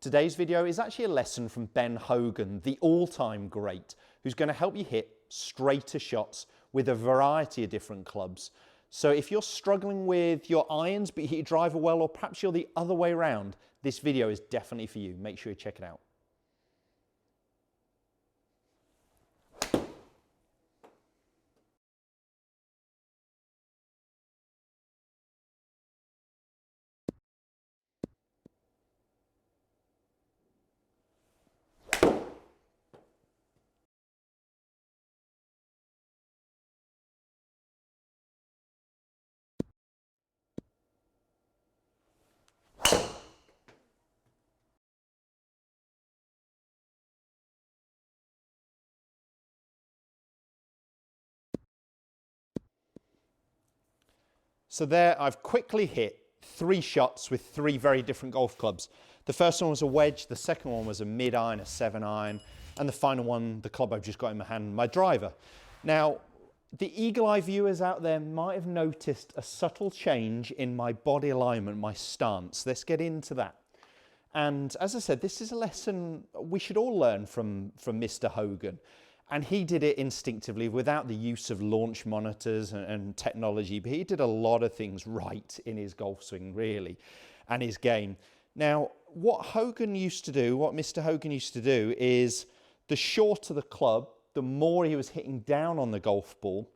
Today's video is actually a lesson from Ben Hogan, the all-time great, who's going to help you hit straighter shots with a variety of different clubs. So if you're struggling with your irons but you hit your driver well, or perhaps you're the other way around, this video is definitely for you. Make sure you check it out. So there I've quickly hit 3 shots with 3 very different golf clubs. The first one was a wedge, the second one was a mid-iron, a 7-iron, and the final one, the club I've just got in my hand, my driver. Now, the eagle-eye viewers out there might have noticed a subtle change in my body alignment, my stance. Let's get into that. And as I said, this is a lesson we should all learn from Mr. Hogan. And he did it instinctively without the use of launch monitors and technology, but he did a lot of things right in his golf swing, really, and his game. Now, what Hogan used to do, what Mr. Hogan used to do is the shorter the club, the more he was hitting down on the golf ball,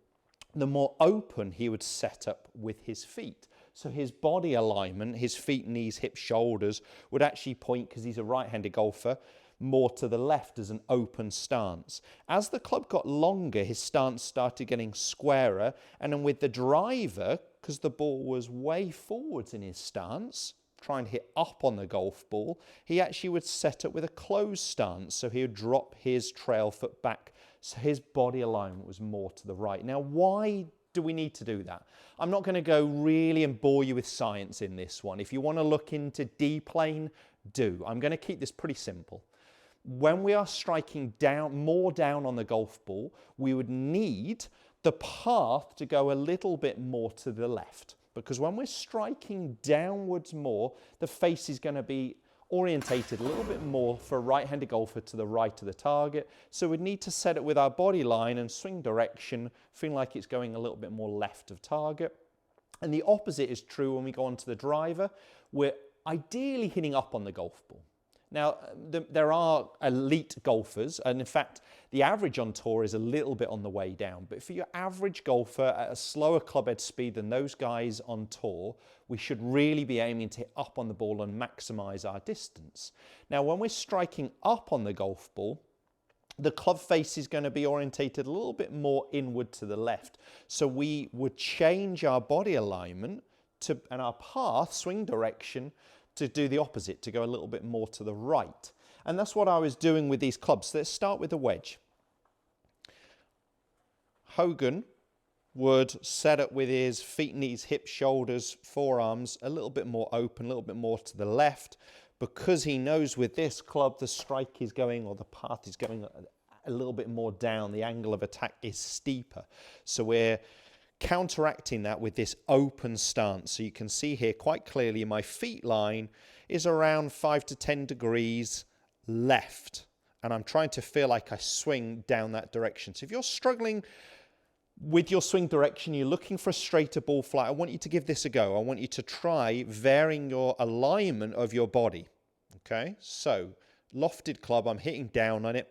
the more open he would set up with his feet. So his body alignment, his feet, knees, hips, shoulders would actually point, because he's a right-handed golfer, more to the left as an open stance. As the club got longer, his stance started getting squarer, and then with the driver, because the ball was way forwards in his stance, trying to hit up on the golf ball, he actually would set up with a closed stance, so he would drop his trail foot back, so his body alignment was more to the right. Now, why do we need to do that? I'm not going to go really and bore you with science in this one. If you want to look into D-plane, do. I'm going to keep this pretty simple. When we are striking down, more down on the golf ball, we would need the path to go a little bit more to the left. Because when we're striking downwards more, the face is going to be orientated a little bit more for a right-handed golfer to the right of the target. So we'd need to set it with our body line and swing direction, feeling like it's going a little bit more left of target. And the opposite is true when we go onto the driver. We're ideally hitting up on the golf ball. Now, there are elite golfers, and in fact, the average on tour is a little bit on the way down. But for your average golfer at a slower club head speed than those guys on tour, we should really be aiming to hit up on the ball and maximize our distance. Now, when we're striking up on the golf ball, the club face is going to be orientated a little bit more inward to the left. So we would change our body alignment and our path, swing direction, to do the opposite, to go a little bit more to the right. And that's what I was doing with these clubs. Let's start with the wedge. Hogan would set up with his feet, knees, hips, shoulders, forearms a little bit more open, a little bit more to the left, because he knows with this club the strike is going, or the path is going a little bit more down. The angle of attack is steeper. So we're counteracting that with this open stance. So you can see here quite clearly my feet line is around 5 to 10 degrees left, and I'm trying to feel like I swing down that direction. So if you're struggling with your swing direction, you're looking for a straighter ball flight, I want you to give this a go. I want you to try varying your alignment of your body. Okay, so lofted club, I'm hitting down on it,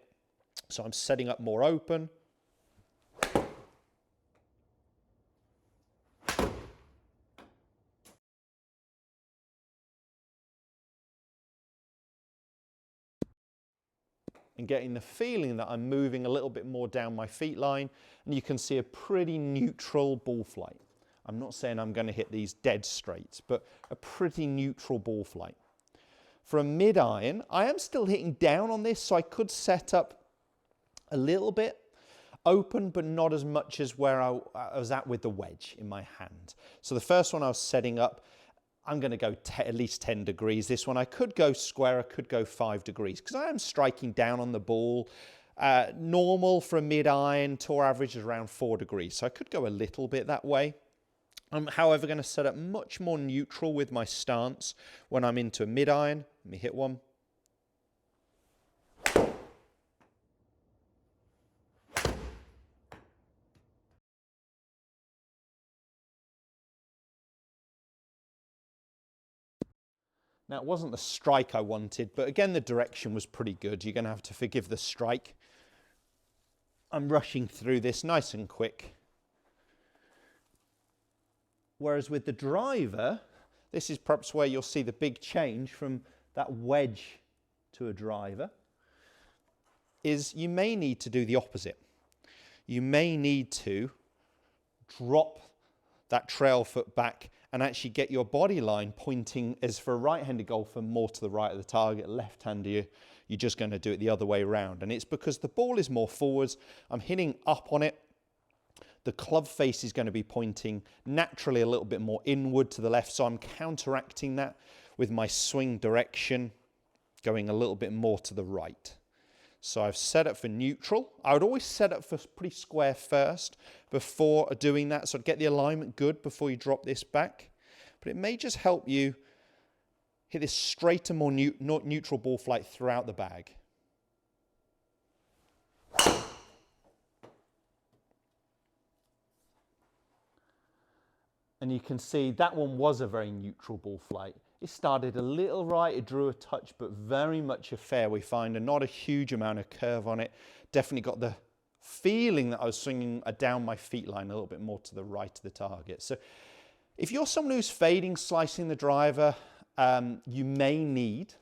so I'm setting up more open. And getting the feeling that I'm moving a little bit more down my feet line, and you can see a pretty neutral ball flight. I'm not saying I'm going to hit these dead straight, but a pretty neutral ball flight. For a mid-iron, I am still hitting down on this, so I could set up a little bit open, but not as much as where I was at with the wedge in my hand. So the first one I was setting up, I'm going to go at least 10 degrees. This one I could go square, I could go 5 degrees, because I am striking down on the ball. Normal for a mid-iron, tour average is around 4 degrees, so I could go a little bit that way. I'm, however, going to set up much more neutral with my stance when I'm into a mid-iron. Let me hit one, Now, it wasn't the strike I wanted, but again, the direction was pretty good. You're going to have to forgive the strike. I'm rushing through this nice and quick. Whereas with the driver, this is perhaps where you'll see the big change from that wedge to a driver, is you may need to do the opposite. You may need to drop that trail foot back and actually get your body line pointing, as for a right-handed golfer, more to the right of the target. Left-hander, you're just going to do it the other way around. And it's because the ball is more forwards. I'm hitting up on it. The club face is going to be pointing naturally a little bit more inward to the left. So I'm counteracting that with my swing direction, going a little bit more to the right. So I've set up for neutral. I would always set up for pretty square first before doing that. So I'd get the alignment good before you drop this back. But it may just help you hit this straighter, more neutral ball flight throughout the bag. And you can see that one was a very neutral ball flight. It started a little right, it drew a touch, but very much a fairway finder, not a huge amount of curve on it. Definitely got the feeling that I was swinging down my feet line a little bit more to the right of the target. So if you're someone who's fading, slicing the driver, you may need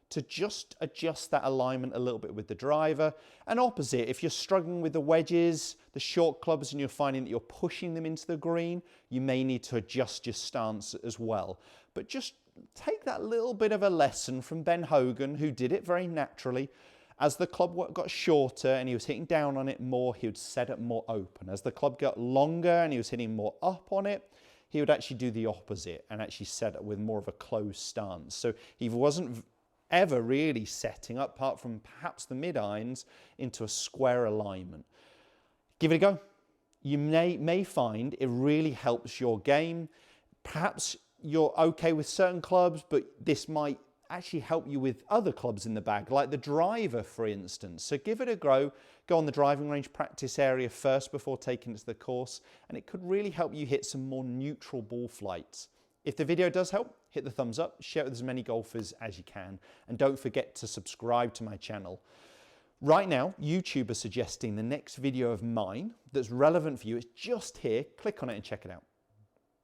to just adjust that alignment a little bit with the driver. And opposite, if you're struggling with the wedges, the short clubs, and you're finding that you're pushing them into the green, you may need to adjust your stance as well. But just take that little bit of a lesson from Ben Hogan, who did it very naturally. As the club got shorter and he was hitting down on it more, he would set it more open. As the club got longer and he was hitting more up on it, he would actually do the opposite and actually set it with more of a closed stance. So he wasn't ever really setting up, apart from perhaps the mid-irons, into a square alignment. Give it a go. You may find it really helps your game. Perhaps you're okay with certain clubs, but this might actually help you with other clubs in the bag, like the driver, for instance. So give it a go. Go on the driving range practice area first before taking it to the course, and it could really help you hit some more neutral ball flights. If the video does help, hit the thumbs up, share it with as many golfers as you can, and don't forget to subscribe to my channel. Right now, YouTube is suggesting the next video of mine that's relevant for you. It's just here. Click on it and check it out.